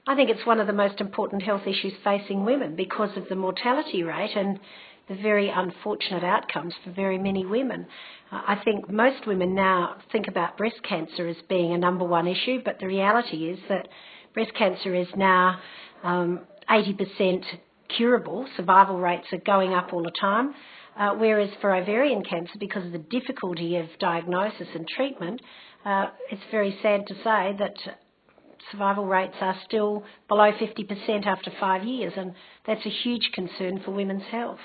I think it's one of the most important health issues facing women because of the mortality rate and the very unfortunate outcomes for very many women. I think most women now think about breast cancer as being a number one issue, but the reality is that breast cancer is now 80% curable. Survival rates are going up all the time, whereas for ovarian cancer, because of the difficulty of diagnosis and treatment, it's very sad to say that survival rates are still below 50% after 5 years, and that's a huge concern for women's health.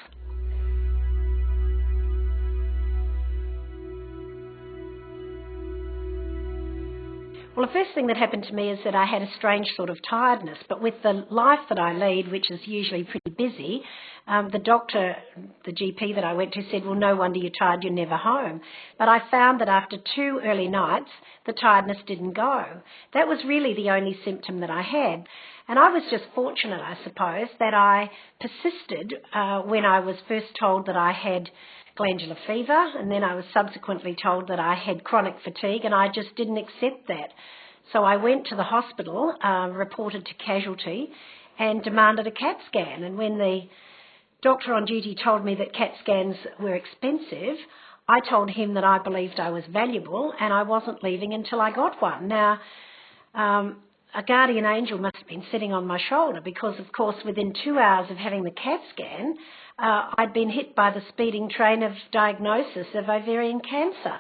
Well, the first thing that happened to me is that I had a strange sort of tiredness, but with the life that I lead, which is usually pretty busy, the doctor, the GP that I went to said, well, no wonder you're tired, you're never home. But I found that after 2 early nights, the tiredness didn't go. That was really the only symptom that I had. And I was just fortunate, I suppose, that I persisted when I was first told that I had glandular fever, and then I was subsequently told that I had chronic fatigue, and I just didn't accept that. So I went to the hospital, reported to casualty, and demanded a CAT scan. And when the doctor on duty told me that CAT scans were expensive, I told him that I believed I was valuable and I wasn't leaving until I got one. Now, a guardian angel must have been sitting on my shoulder because, of course, within 2 hours of having the CAT scan, I'd been hit by the speeding train of diagnosis of ovarian cancer.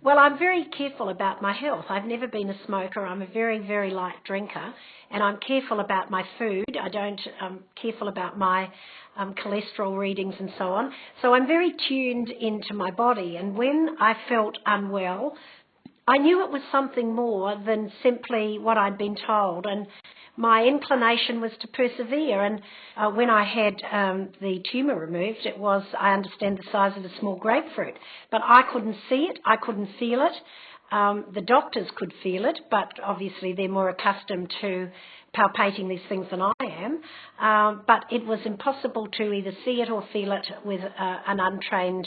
Well, I'm very careful about my health. I've never been a smoker. I'm a very, very light drinker, and I'm careful about my food. I'm careful about my cholesterol readings and so on. So I'm very tuned into my body, and when I felt unwell, I knew it was something more than simply what I'd been told, and my inclination was to persevere. And when I had the tumour removed, it was, I understand, the size of a small grapefruit. But I couldn't see it, I couldn't feel it. The doctors could feel it, but obviously they're more accustomed to palpating these things than I am. But it was impossible to either see it or feel it with an untrained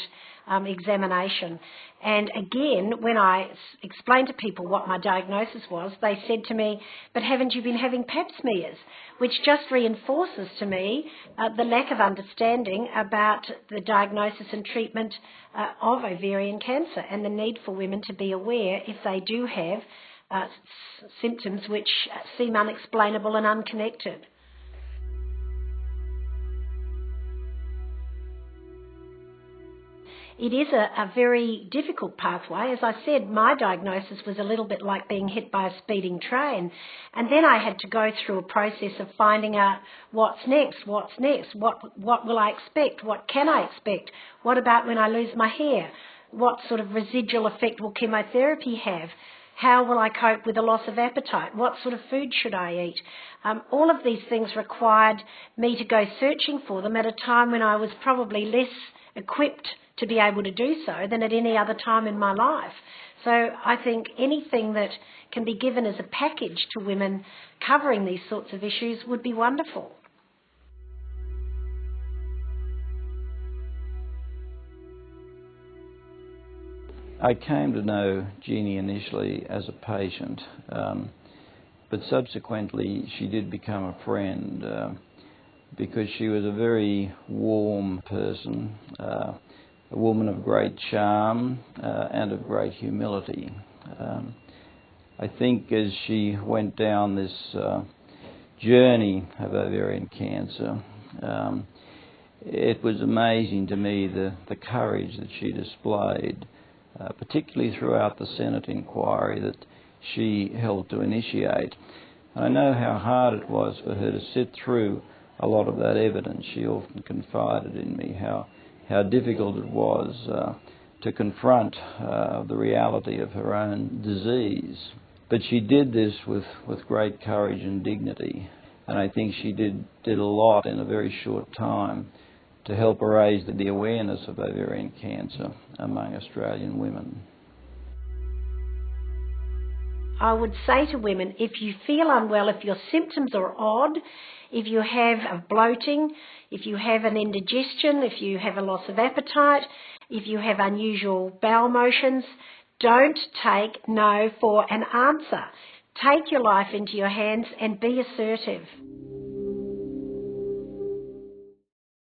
examination. And again, when I explained to people what my diagnosis was, they said to me, but haven't you been having pap smears? Which just reinforces to me the lack of understanding about the diagnosis and treatment of ovarian cancer and the need for women to be aware if they do have symptoms which seem unexplainable and unconnected. It is a very difficult pathway. As I said, my diagnosis was a little bit like being hit by a speeding train. And then I had to go through a process of finding out what's next, what will I expect, what can I expect, what about when I lose my hair, what sort of residual effect will chemotherapy have, how will I cope with a loss of appetite, what sort of food should I eat. All of these things required me to go searching for them at a time when I was probably less equipped to be able to do so than at any other time in my life. So I think anything that can be given as a package to women covering these sorts of issues would be wonderful. I came to know Jeannie initially as a patient, but subsequently she did become a friend because she was a very warm person, a woman of great charm and of great humility. I think as she went down this journey of ovarian cancer, it was amazing to me the courage that she displayed, particularly throughout the Senate inquiry that she helped to initiate. I know how hard it was for her to sit through a lot of that evidence. She often confided in me how difficult it was to confront the reality of her own disease. But she did this with great courage and dignity, and I think she did a lot in a very short time to help raise the awareness of ovarian cancer among Australian women. I would say to women, if you feel unwell, if your symptoms are odd, if you have a bloating, if you have an indigestion, if you have a loss of appetite, if you have unusual bowel motions, don't take no for an answer. Take your life into your hands and be assertive.